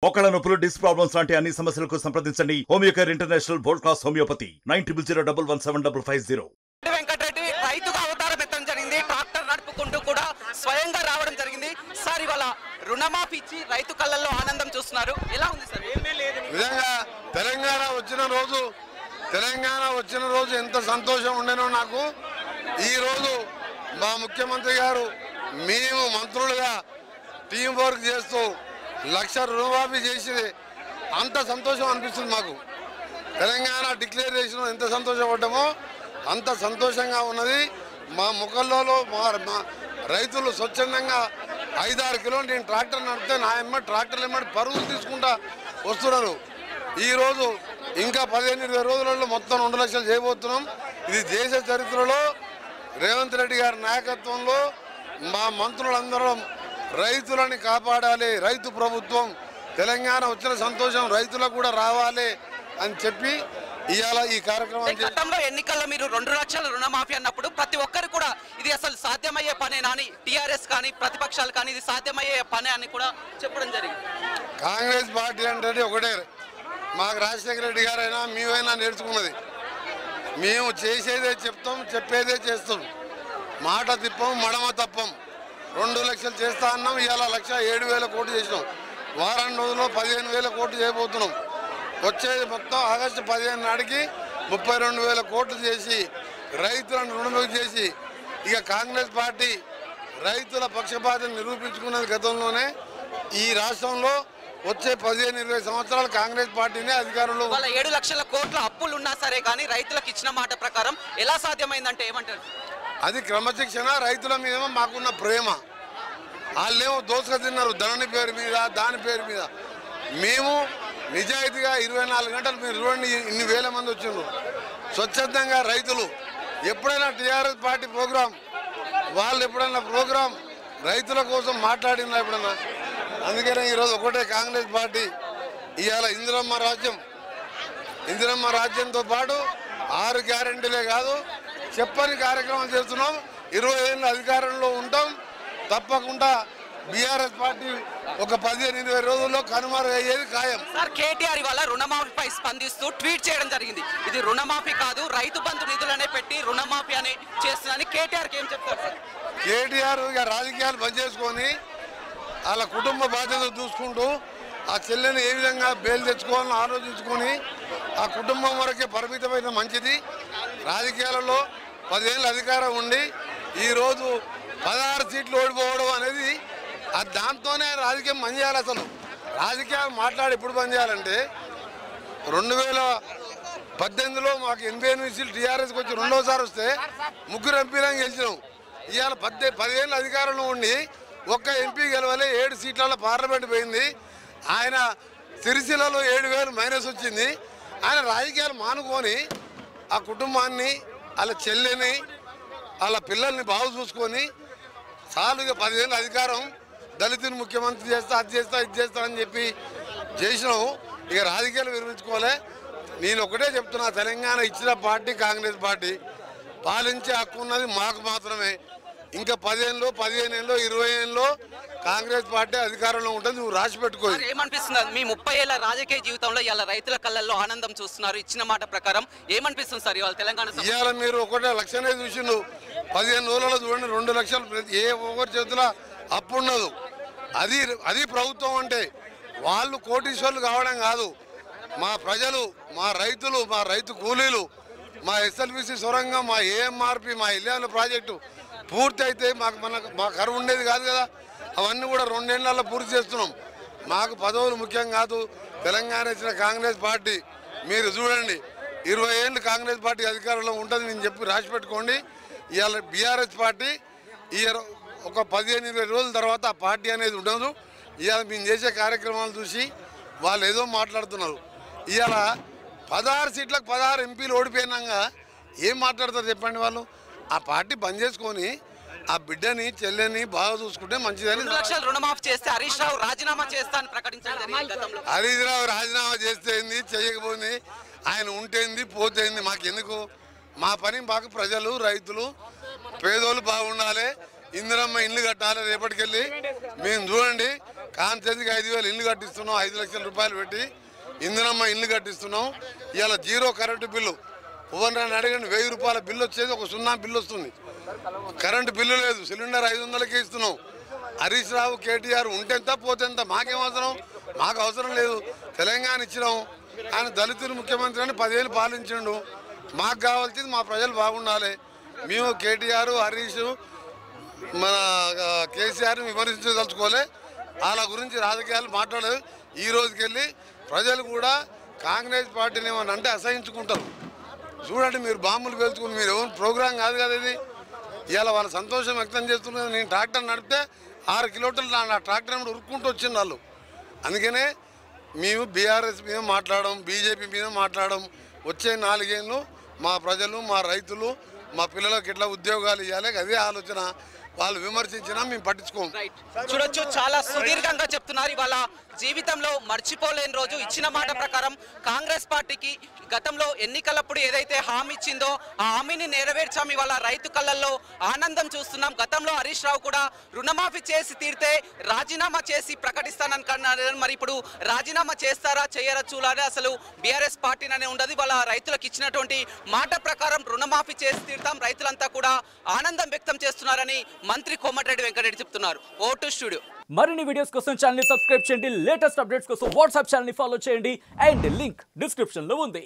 మోకాళ్ళ నొప్పులు, disc problems లాంటి అన్ని సమస్యలకు సంప్రదించండి Homeo Care International world class homeopathy 9001175550. Venkatareddy రైతుగా అవతారం ఎత్తడం జరిగింది. ట్రాక్టర్ నడుపుకుంటూ కూడా స్వయంగా రావడం జరిగింది. సార్ ఇవాళ రుణమాఫీ ఇచ్చి రైతు కళ్ళల్లో ఆనందం చూస్తున్నారు. ఎలా ఉంది సార్? నిజంగా తెలంగాణ వచ్చిన రోజు ఎంత సంతోషం ఉండేనో నాకు. ఈ రోజు మా ముఖ్యమంత్రి గారు మేము మంత్రులుగా టీం వర్క్ చేస్తూ 1,00,000 రుణమాఫీ చేసి అంత సంతోషం అనిపిస్తుంది మాకు. తెలంగాణ డిక్లేర్ చేసిన ఎంత సంతోషపడ్డామో అంత సంతోషంగా ఉన్నది. మా ముఖంలో మా రైతులు స్వచ్ఛందంగా 5-6 కిలోలు నేను ట్రాక్టర్ నడిపితే నా ట్రాక్టర్లు ఎమ్మటి పరుగులు తీసుకుంటా వస్తున్నారు. ఈరోజు ఇంకా 15-20 రోజులలో మొత్తం 2 లక్షలు చేయబోతున్నాం. ఇది దేశ చరిత్రలో రేవంత్ రెడ్డి గారి నాయకత్వంలో మా మంత్రులందరం రైతులని కాపాడాలి, రైతు ప్రభుత్వం, తెలంగాణ వచ్చిన సంతోషం రైతులకు కూడా రావాలి అని చెప్పి ఇవాళ ఈ కార్యక్రమం. గతంలో ఎన్నికల్లో మీరు 2 లక్షల రుణమాఫీ అన్నప్పుడు ప్రతి ఒక్కరు కూడా ఇది అసలు సాధ్యమయ్యే పనేనా అని, టీఆర్ఎస్ కానీ ప్రతిపక్షాలు కానీ ఇది సాధ్యమయ్యే పనే అని కూడా చెప్పడం జరిగింది. కాంగ్రెస్ పార్టీ అంటే ఒకటే, మాకు రాజశేఖర రెడ్డి గారైనా మేమైనా నేర్చుకున్నది, మేము చేసేదే చెప్తాం, చెప్పేదే చేస్తాం, మాట తిప్పం, మడమ తప్పం. 2 లక్షలు చేస్తా అన్నాం, ఇవాళ 1,07,000 కోట్లు చేసినాం. వారం రోజుల్లో 15,000 కోట్లు చేయబోతున్నాం. వచ్చేది మొత్తం ఆగస్టు 15 నాటికి 32,000 కోట్లు చేసి రైతులను రుణమాఫీ చేసి ఇక కాంగ్రెస్ పార్టీ రైతుల పక్షపాతం నిరూపించుకున్నది. గతంలోనే ఈ రాష్ట్రంలో వచ్చే 15-20 సంవత్సరాలు కాంగ్రెస్ పార్టీనే అధికారంలో. 7 లక్షల కోట్ల అప్పులు ఉన్నా సరే కానీ రైతులకు ఇచ్చిన మాట ప్రకారం ఎలా సాధ్యమైందంటే ఏమంటారు? అది క్రమశిక్షణ, రైతుల మీద మాకున్న ప్రేమ. వాళ్ళేమో దోసుక తిన్నారు ధనని పేరు మీద, దాని పేరు మీద. మేము నిజాయితీగా 24 గంటలు మీరు చూడండి, ఇన్ని వేల మంది వచ్చిండ్రు స్వచ్ఛందంగా రైతులు. ఎప్పుడైనా టీఆర్ఎస్ పార్టీ ప్రోగ్రాం, వాళ్ళు ఎప్పుడైనా ప్రోగ్రాం రైతుల కోసం మాట్లాడినా ఎప్పుడన్నా. అందుకనే ఈరోజు ఒకటే కాంగ్రెస్ పార్టీ ఇవాళ ఇందిరమ్మ రాజ్యంతో పాటు 6 గ్యారెంటీలే కాదు చెప్పని కార్యక్రమం చేస్తున్నాం. 20 ఏళ్ళ అధికారంలో ఉంటాం. తప్పకుండా బీఆర్ఎస్ పార్టీ ఒక 15-20 రోజుల్లో కనుమరుగు అయ్యేది ఖాయం. సార్ కేటీఆర్ ఇవాళ రుణమాఫీపై స్పందిస్తూ ట్వీట్ చేయడం జరిగింది. ఇది రుణమాఫీ కాదు, రైతు బంధు నిధులనే పెట్టి రుణమాఫీ అని చేస్తుందని కేటీఆర్కి ఏం చెప్తారు సార్? కేటీఆర్ ఇక రాజకీయాలు బంద్ చేసుకొని వాళ్ళ కుటుంబ బాధ్యతలు చూసుకుంటూ ఆ చెల్లెని ఏ విధంగా బెయిల్ తెచ్చుకోవాలని ఆలోచించుకొని ఆ కుటుంబం వరకే పరిమితమైన మంచిది. రాజకీయాలలో 10 ఏళ్ళ అధికారం ఉండి ఈరోజు 16 సీట్లు ఓడిపోవడం అనేది దాంతోనే రాజకీయం బంద్ చేయాలి. అసలు రాజకీయాలు మాట్లాడి ఎప్పుడు బంద్ చేయాలంటే 2018లో మాకు 88 సీట్లు టీఆర్ఎస్కి వచ్చి రెండోసారి వస్తే 3 ఎంపీలను గెలిచినాం. ఇవాళ 10 ఏళ్ళ అధికారంలో ఉండి ఒక్క ఎంపీ గెలవలే, 7 సీట్లలో పార్లమెంట్ పోయింది. ఆయన సిరిసిల్లలో 7,000 మైనస్ వచ్చింది. ఆయన రాజకీయాలు మానుకొని ఆ కుటుంబాన్ని, వాళ్ళ చెల్లెని, వాళ్ళ పిల్లల్ని బాగు చూసుకొని చాలుగా 10 ఏళ్ళ అధికారం దళితుని ముఖ్యమంత్రి చేస్తా, అది చేస్తా, ఇది చేస్తా అని చెప్పి చేసినాము. ఇక రాజకీయాలు విరమించుకోలే. నేను ఒకటే చెప్తున్నా, తెలంగాణ ఇచ్చిన పార్టీ కాంగ్రెస్ పార్టీ, పాలించే హక్కు ఉన్నది మాకు మాత్రమే. ఇంకా 10 ఏళ్ళు, 15 ఏళ్ళు, 20 ఏళ్ళు కాంగ్రెస్ పార్టీ అధికారంలో ఉంటుంది. నువ్వు రాసి పెట్టుకో. ఏమనిపిస్తుంది మీ 30 ఏళ్ళ రాజకీయ జీవితంలో ఇవాళ రైతుల కళ్ళల్లో ఆనందం చూస్తున్నారు, ఇచ్చిన మాట ప్రకారం ఏమనిపిస్తుంది సార్ ఇవాళ తెలంగాణ? ఇవాళ మీరు ఒకటే 1,00,000 చూసిండు, 15 రోజులలో చూడండి 2 లక్షలు ఏ ఒక్కరి చేతిలో అప్పు ఉన్నదు. అది ప్రభుత్వం అంటే. వాళ్ళు కోటీశ్వర్లు కావడం కాదు, మా ప్రజలు, మా రైతులు, మా రైతు కూలీలు, మా ఎస్ఎల్బిసి సొరంగం, మా ఏఎంఆర్పి, మా ఇల్లాల ప్రాజెక్టు పూర్తి అయితే మా కరువు ఉండేది కాదు కదా. అవన్నీ కూడా 2 ఏళ్లలో పూర్తి చేస్తున్నాం. మాకు పదవులు ముఖ్యం కాదు. తెలంగాణ ఇచ్చిన కాంగ్రెస్ పార్టీ మీరు చూడండి, 20 ఏళ్ళు కాంగ్రెస్ పార్టీ అధికారంలో ఉంటుంది. నేను చెప్పి రాసి పెట్టుకోండి. ఇవాళ బీఆర్ఎస్ పార్టీ ఒక 15-20 రోజుల తర్వాత ఆ పార్టీ అనేది ఉండదు. ఇవాళ మేము చేసే కార్యక్రమాలు చూసి వాళ్ళు ఏదో మాట్లాడుతున్నారు. ఇవాళ 16 సీట్లకు 16 ఎంపీలు ఓడిపోయినాక ఏం మాట్లాడతారు చెప్పండి? వాళ్ళు ఆ పార్టీ బంద్ చేసుకొని ఆ బిడ్డని, చెల్లెని బాగా చూసుకుంటే మంచిదని. 2 లక్షల రుణమాఫీ చేస్తే హరీష్ రావు రాజీనామా చేస్తా అని ప్రకటించారు. హరీష్ రావు రాజీనామా చేస్తేంది, చేయకపోయింది, ఆయన ఉంటేంది, పోతేంది, మాకెందుకు? మా పని మాకు ప్రజలు, రైతులు, పేదోళ్ళు బాగుండాలి. ఇందిరమ్మ ఇల్లు కట్టాలి. రేపటికెళ్ళి మేము చూడండి కాంతికి 5,000 ఇల్లు కట్టిస్తున్నాం, 5 లక్షల రూపాయలు పెట్టి ఇందిరమ్మ ఇల్లు కట్టిస్తున్నాం. ఇవాళ జీరో కరెంటు బిల్లు ఎవరినైనా అడగండి, 1000 రూపాయల బిల్లు వచ్చేది ఒక 0 బిల్లు వస్తుంది. కరెంటు బిల్లు లేదు, సిలిండర్ 500కే ఇస్తున్నాం. హరీష్ రావు కేటీఆర్ ఉంటెంత పోతెంత, మాకేం అవసరం, మాకు అవసరం లేదు. తెలంగాణ ఇచ్చినాం, ఆయన దళితులు ముఖ్యమంత్రి అని 10 ఏళ్ళు పాలించిండు. మాకు కావాల్సింది మా ప్రజలు బాగుండాలి. మేము కేటీఆర్ హరీష్ మన కేసీఆర్ని విమర్శించదలుచుకోలే, వాళ్ళ గురించి రాజకీయాలు మాట్లాడలేదు. ఈ రోజుకెళ్ళి ప్రజలు కూడా కాంగ్రెస్ పార్టీని ఏమని అంటే అసహించుకుంటారు. చూడండి, మీరు బాంబులు పేల్చుకుని మీరు ఎవరు ప్రోగ్రాం కాదు కదా ఇది. ఇవాళ వాళ్ళ సంతోషం వ్యక్తం చేస్తున్నారు. నేను ట్రాక్టర్ నడిపితే 6 కిలోమీటర్లు నా ట్రాక్టర్ ఏమిటి ఉరుక్కుంటూ వచ్చింది వాళ్ళు. అందుకనే మేము బీఆర్ఎస్ మీద మాట్లాడడం, బీజేపీ మీద మాట్లాడడం. వచ్చే 4 ఏళ్ళు మా ప్రజలు, మా రైతులు, మా పిల్లలకు ఎట్లా ఉద్యోగాలు ఇవ్వాలి, అదే ఆలోచన. వాళ్ళు విమర్శించినా మేము పట్టించుకోము. చూడొచ్చు, చాలా సుదీర్ఘంగా చెప్తున్నారు. ఇవాళ జీవితంలో మర్చిపోలేని రోజు. ఇచ్చిన మాట ప్రకారం కాంగ్రెస్ పార్టీకి గతంలో ఎన్నికలప్పుడు ఏదైతే హామీ ఇచ్చిందో ఆ హామీని నెరవేర్చాం. ఇవాళ రైతు కళ్ళల్లో ఆనందం చూస్తున్నాం. గతంలో హరీష్ రావు కూడా రుణమాఫీ చేసి తీరితే రాజీనామా చేసి ప్రకటిస్తాననుకున్నారు. మరి ఇప్పుడు రాజీనామా చేస్తారా చేయరా చూడాలి. అసలు బీఆర్ఎస్ పార్టీననే ఉండదు. ఇవాళ రైతులకు ఇచ్చినటువంటి మాట ప్రకారం రుణమాఫీ చేసి తీరుతాం. రైతులంతా కూడా ఆనందం వ్యక్తం చేస్తున్నారని మంత్రి కోమటిరెడ్డి వెంకటరెడ్డి చెప్తున్నారు. Vote studio. మరిన్ని వీడియోస్ కోసం ఛానల్ ని సబ్స్క్రైబ్ చేయండి. లేటెస్ట్ అప్డేట్స్ కోసం వాట్సాప్ ఛానల్ ని ఫాలో చేయండి. అండ్ లింక్ డిస్క్రిప్షన్ లో ఉంది.